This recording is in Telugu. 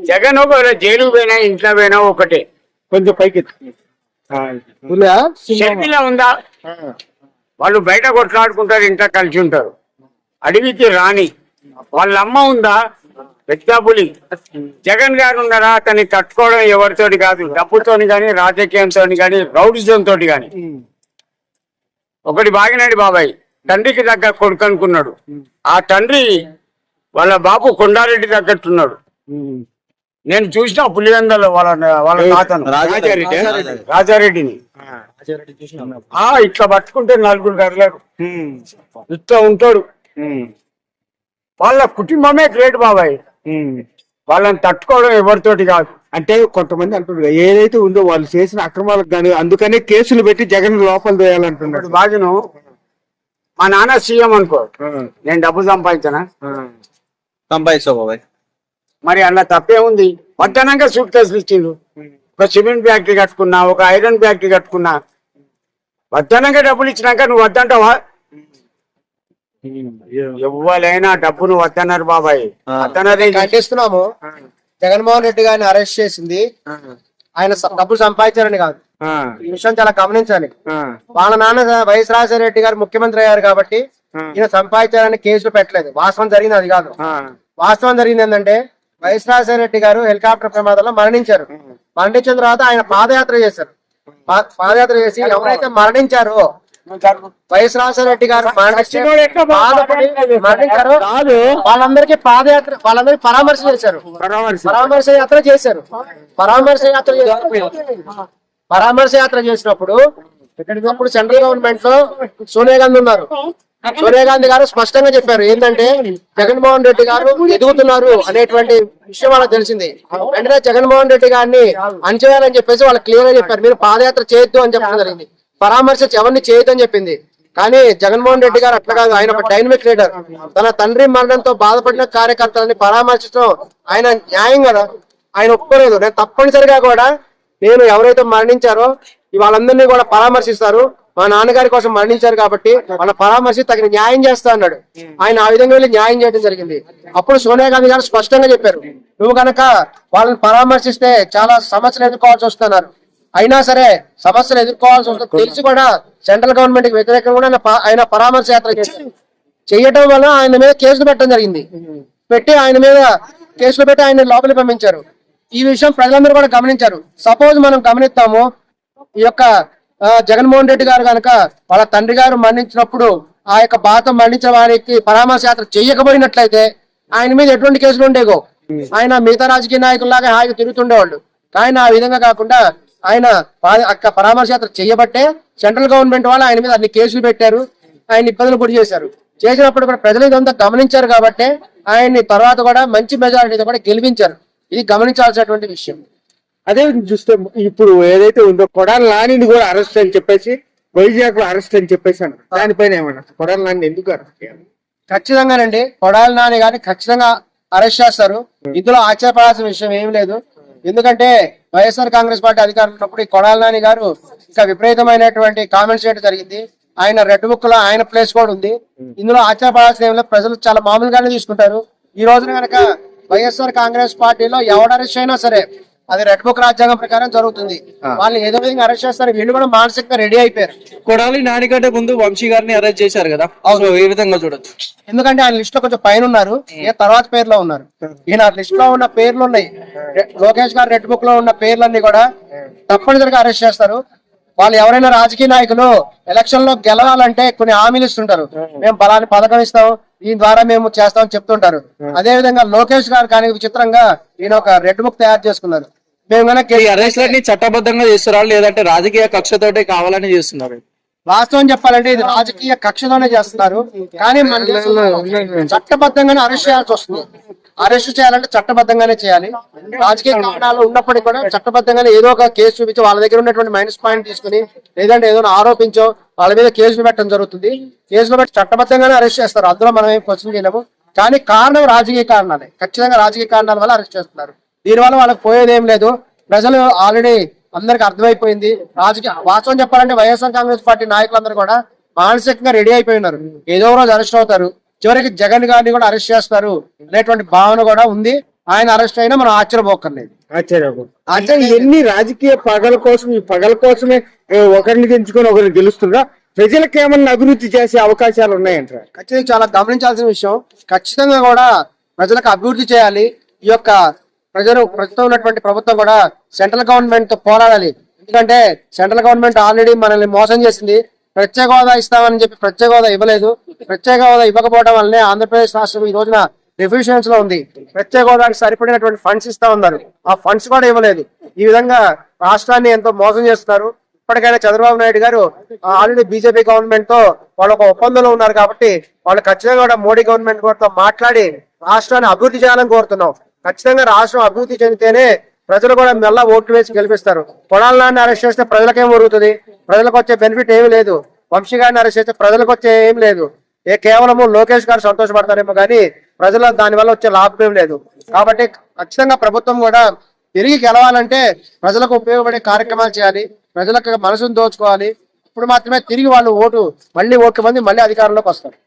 జగన్ ఒకవేళ జైలు పోయినా ఇంట్లో పోయినా ఒకటే. కొంచెం పైకి షర్మిల ఉందా? వాళ్ళు బయట కొట్లాడుకుంటారు, ఇంట్లో కలిసి ఉంటారు. అడవికి రాణి వాళ్ళ అమ్మ ఉందా? పెద్దాపులి. జగన్ గారు ఉన్నారా? అతన్ని తట్టుకోవడం ఎవరితోటి కాదు, డబ్బుతోని కానీ రాజకీయంతో కానీ రౌడిజం తోటి కానీ. ఒకటి బాగినాడు బాబాయ్ తండ్రికి తగ్గ కొడుకు అనుకున్నాడు. ఆ తండ్రి వాళ్ళ బాబు కొండారెడ్డి తగ్గట్టున్నాడు. నేను చూసిన పులివెందలో వాళ్ళ తాతను రాజారెడ్డిని ఇట్లా పట్టుకుంటే నలుగురు గర్లేరు, ఇట్లా ఉంటాడు. వాళ్ళ కుటుంబమే గ్రేట్ బాబాయ్. వాళ్ళని తట్టుకోవడం ఎవరితోటి కాదు. అంటే కొంతమంది అంటున్నారు ఏదైతే ఉందో వాళ్ళు చేసిన అక్రమాలకు కానీ అందుకనే కేసులు పెట్టి జగన్ లోపల దోయాలంటున్నాడు. బాగును మా నాన్న సీఎం అనుకో, నేను డబ్బు సంపాదించావు బాబాయ్. మరి అలా తప్పే ఉంది. వద్దనంగా సూట్ కేసులు ఇచ్చిండు. ఒక సిమెంట్ ఫ్యాక్టరీ కట్టుకున్నా, ఒక ఐరన్ ఫ్యాక్టరీ కట్టుకున్నా. వద్దనంగా డబ్బులు ఇచ్చినాక నువ్వు వద్దంటావా? ఎవరైనా డబ్బును వద్దన్నారు బాబాయ్. ఖండిస్తున్నాము. జగన్మోహన్ రెడ్డి గారిని అరెస్ట్ చేసింది ఆయన డబ్బులు సంపాదించారని కాదు. ఈ విషయం చాలా గమనించాలి. వాళ్ళ నాన్న వైఎస్ రాజశేఖర గారు ముఖ్యమంత్రి అయ్యారు కాబట్టి ఈయన సంపాదించారని కేసులు పెట్టలేదు. వాస్తవం జరిగింది అది కాదు. వాస్తవం జరిగింది ఏంటంటే వైఎస్ రాజశేఖర గారు హెలికాప్టర్ ప్రమాదంలో మరణించారు. మరణించిన తర్వాత ఆయన పాదయాత్ర చేశారు. పాదయాత్ర చేసి ఎవరైతే మరణించారో వైఎస్ రాజశేఖర గారు మరణించారు వాళ్ళందరికీ పాదయాత్ర, వాళ్ళందరికీ పరామర్శ చేశారు. పరామర్శ యాత్ర చేసినప్పుడు సెంట్రల్ గవర్నమెంట్ లో సోనియా గాంధీ ఉన్నారు. సోనియా గాంధీ గారు స్పష్టంగా చెప్పారు ఏంటంటే జగన్మోహన్ రెడ్డి గారు ఎదుగుతున్నారు అనేటువంటి విషయం వాళ్ళకి తెలిసింది. వెంటనే జగన్మోహన్ రెడ్డి గారిని అణచివేయాలని చెప్పేసి వాళ్ళు క్లియర్ గా చెప్పారు, మీరు పాదయాత్ర చేయొద్దు అని చెప్పడం జరిగింది. పరామర్శ ఎవరిని చేయొద్దని చెప్పింది. కానీ జగన్మోహన్ రెడ్డి గారు అట్లా కాదు. ఆయన ఒక డైనమిక్ లీడర్. తన తండ్రి మరణంతో బాధపడిన కార్యకర్తలని పరామర్శించడం ఆయన న్యాయం కదా. ఆయన ఒప్పుకోలేదు. నేను తప్పనిసరిగా కూడా నేను ఎవరైతే మరణించారో వాళ్ళందరినీ కూడా పరామర్శిస్తారు. మా నాన్నగారి కోసం మరణించారు కాబట్టి వాళ్ళ పరామర్శి తగిన న్యాయం చేస్తా అన్నాడు. ఆయన ఆ విధంగా వెళ్ళి న్యాయం చేయడం జరిగింది. అప్పుడు సోనియా గాంధీ గారు స్పష్టంగా చెప్పారు, నువ్వు కనుక వాళ్ళని పరామర్శిస్తే చాలా సమస్యలు ఎదుర్కోవాల్సి వస్తున్నారు. అయినా సరే సమస్యలు ఎదుర్కోవాల్సి వస్తుంది తెలిసి కూడా సెంట్రల్ గవర్నమెంట్ కి వ్యతిరేకంగా కూడా ఆయన పరామర్శ యాత్ర చేయటం వల్ల ఆయన మీద కేసులు పెట్టడం జరిగింది. పెట్టి ఆయన మీద కేసులు పెట్టి ఆయన లోపలికి పంపించారు. ఈ విషయం ప్రజలందరూ కూడా గమనించారు. సపోజ్ మనం గమనిస్తాము, ఈ యొక్క జగన్మోహన్ రెడ్డి గారు కనుక వాళ్ళ తండ్రి గారు మరణించినప్పుడు ఆ యొక్క బాధ మరణించిన వారికి పరామర్శ యాత్ర చేయకపోయినట్లయితే ఆయన మీద ఎటువంటి కేసులు ఉండేవో. ఆయన మిగతా రాజకీయ నాయకుల్లాగా హాయిగా తిరుగుతుండేవాళ్ళు. కానీ ఆ విధంగా కాకుండా ఆయన పరామర్శ యాత్ర చేయబట్టే సెంట్రల్ గవర్నమెంట్ వాళ్ళు ఆయన మీద అన్ని కేసులు పెట్టారు, ఆయన ఇబ్బందులు గురి చేశారు. చేసినప్పుడు కూడా ప్రజలు ఇదంతా గమనించారు కాబట్టి ఆయన్ని తర్వాత కూడా మంచి మెజారిటీతో కూడా గెలిపించారు. ఇది గమనించాల్సినటువంటి విషయం. అదే చూస్తే ఇప్పుడు ఏదైతే ఉందో కొడాలి నానిని కూడా అరెస్ట్ అని చెప్పేసి వైజాగ్ లో అరెస్ట్ అని చెప్పేసి అన్నారు. దానిపైన ఏమన్నా కొడాలి నాని ఎందుకు అరెస్ట్ చేయాలి? ఖచ్చితంగానండి కొడాలి నాని గారిని ఖచ్చితంగా అరెస్ట్ చేస్తారు. ఇందులో ఆశ్చర్యపడాల్సిన విషయం ఏం లేదు. ఎందుకంటే వైఎస్ఆర్ కాంగ్రెస్ పార్టీ అధికారం ఉన్నప్పుడు ఈ కొడాలి నాని గారు ఇంకా విపరీతమైనటువంటి కామెంట్స్ చేయడం జరిగింది. ఆయన రెడ్ బుక్ లో ఆయన ప్లేస్ కూడా ఉంది. ఇందులో ఆశ్చర్యపడాల్సిన ఏం లేదు. ప్రజలు చాలా మామూలుగానే తీసుకుంటారు. ఈ రోజున కనుక వైఎస్ఆర్ కాంగ్రెస్ పార్టీలో ఎవడు అరెస్ట్ అయినా సరే అది రెడ్ బుక్ రాజ్యాంగం ప్రకారం జరుగుతుంది. వాళ్ళు ఏదో విధంగా అరెస్ట్ చేస్తారు. వీళ్ళు కూడా మానసికంగా రెడీ అయిపోయారు. కొడాలి నాని కంటే ముందు వంశీ గారిని అరెస్ట్ చేశారు కదా, ఏ విధంగా చూడొచ్చు? ఎందుకంటే ఆయన లిస్ట్ లో కొంచెం పైన ఉన్నారు, తర్వాత పేర్లో ఉన్నారు. ఈయన లిస్ట్ లో ఉన్న పేర్లు ఉన్నాయి. లోకేష్ గారు రెడ్ బుక్ లో ఉన్న పేర్లన్నీ కూడా తప్పనిసరిగా అరెస్ట్ చేస్తారు. వాళ్ళు ఎవరైనా రాజకీయ నాయకులు ఎలక్షన్ లో గెలవాలంటే కొన్ని హామీలు ఇస్తుంటారు. మేము బలాన్ని పథకం ఇస్తాం, దీని ద్వారా మేము చేస్తామని చెప్తుంటారు. అదే విధంగా లోకేష్ గారు కానీ విచిత్రంగా ఈయన ఒక రెడ్ బుక్ తయారు చేసుకున్నారు. మేము కనుక అరెస్ట్లన్నీ చట్టబద్ధంగా చేస్తున్నారు లేదంటే రాజకీయ కక్షతోటే కావాలని చేస్తున్నారు? వాస్తవం చెప్పాలంటే ఇది రాజకీయ కక్షతోనే చేస్తున్నారు. కానీ మన దేశంలో చట్టబద్ధంగానే అరెస్ట్ చేయాల్సి వస్తుంది. అరెస్ట్ చేయాలంటే చట్టబద్ధంగానే చేయాలి. రాజకీయ కారణాలు ఉన్నప్పటికీ కూడా చట్టబద్ధంగానే ఏదో ఒక కేసు చూపించి వాళ్ళ దగ్గర ఉన్నటువంటి మైనస్ పాయింట్ తీసుకుని లేదంటే ఏదో ఆరోపించో వాళ్ళ మీద కేసులు పెట్టడం జరుగుతుంది. కేసులు పెట్టి చట్టబద్ధంగానే అరెస్ట్ చేస్తారు. అందులో మనం ఏం క్వశ్చన్ చేయలేము. కానీ కారణం రాజకీయ కారణాలే. ఖచ్చితంగా రాజకీయ కారణాల వల్ల అరెస్ట్ చేస్తున్నారు. దీనివల్ల వాళ్ళకి పోయేది ఏం లేదు. ప్రజలు ఆల్రెడీ అందరికి అర్థమైపోయింది. రాజకీయ వాస్తవం చెప్పాలంటే వైఎస్ఆర్ కాంగ్రెస్ పార్టీ నాయకులందరూ కూడా మానసికంగా రెడీ అయిపోయి ఉన్నారు. ఏదో రోజు అరెస్ట్ అవుతారు, చివరికి జగన్ గారిని కూడా అరెస్ట్ చేస్తారు అనేటువంటి భావన కూడా ఉంది. ఆయన అరెస్ట్ అయినా మనం ఆశ్చర్యపోకర్లేదు. అంటే ఎన్ని రాజకీయ పగల కోసం ఈ పగల కోసమే ఒకరిని గెలుచుకొని ఒకరిని గెలుస్తుందా? ప్రజలకు ఏమన్నా అభివృద్ధి చేసే అవకాశాలు ఉన్నాయంటారా? ఖచ్చితంగా చాలా గమనించాల్సిన విషయం. ఖచ్చితంగా కూడా ప్రజలకు అభివృద్ధి చేయాలి. ఈ యొక్క ప్రస్తుతం ఉన్నటువంటి ప్రభుత్వం కూడా సెంట్రల్ గవర్నమెంట్ తో పోరాడాలి. ఎందుకంటే సెంట్రల్ గవర్నమెంట్ ఆల్రెడీ మనల్ని మోసం చేసింది. ప్రత్యేక హోదా ఇస్తామని చెప్పి ప్రత్యేక హోదా ఇవ్వలేదు. ప్రత్యేక హోదా ఇవ్వకపోవడం వల్లనే ఆంధ్రప్రదేశ్ రాష్ట్రం ఈ రోజున డెఫిషియన్స్ లో ఉంది. ప్రత్యేక హోదాకి సరిపడినటువంటి ఫండ్స్ ఇస్తా ఉన్నారు, ఆ ఫండ్స్ కూడా ఇవ్వలేదు. ఈ విధంగా రాష్ట్రాన్ని ఎంతో మోసం చేస్తున్నారు. ఇప్పటికైనా చంద్రబాబు నాయుడు గారు ఆల్రెడీ బీజేపీ గవర్నమెంట్ తో వాళ్ళు ఒక ఒప్పందంలో ఉన్నారు కాబట్టి వాళ్ళు ఖచ్చితంగా కూడా మోడీ గవర్నమెంట్ తో మాట్లాడి రాష్ట్రాన్ని అభివృద్ధి చేయాలని కోరుతున్నాం. ఖచ్చితంగా రాష్ట్రం అభివృద్ధి చెందితేనే ప్రజలు కూడా మెల్ల ఓట్లు వేసి గెలిపిస్తారు. కొడాలి నాని అరెస్ట్ చేస్తే ప్రజలకేం జరుగుతుంది? ప్రజలకు వచ్చే బెనిఫిట్ ఏమీ లేదు. వంశీ గారిని అరెస్ట్ చేస్తే ప్రజలకు వచ్చే ఏం లేదు. కేవలము లోకేష్ గారు సంతోషపడతారేమో కానీ ప్రజల దాని వల్ల వచ్చే లాభం ఏం లేదు. కాబట్టి ఖచ్చితంగా ప్రభుత్వం కూడా తిరిగి గెలవాలంటే ప్రజలకు ఉపయోగపడే కార్యక్రమాలు చేయాలి. ప్రజలకు మనసును దోచుకోవాలి. ఇప్పుడు మాత్రమే తిరిగి వాళ్ళు ఓట్లు మంది మళ్ళీ అధికారంలోకి వస్తారు.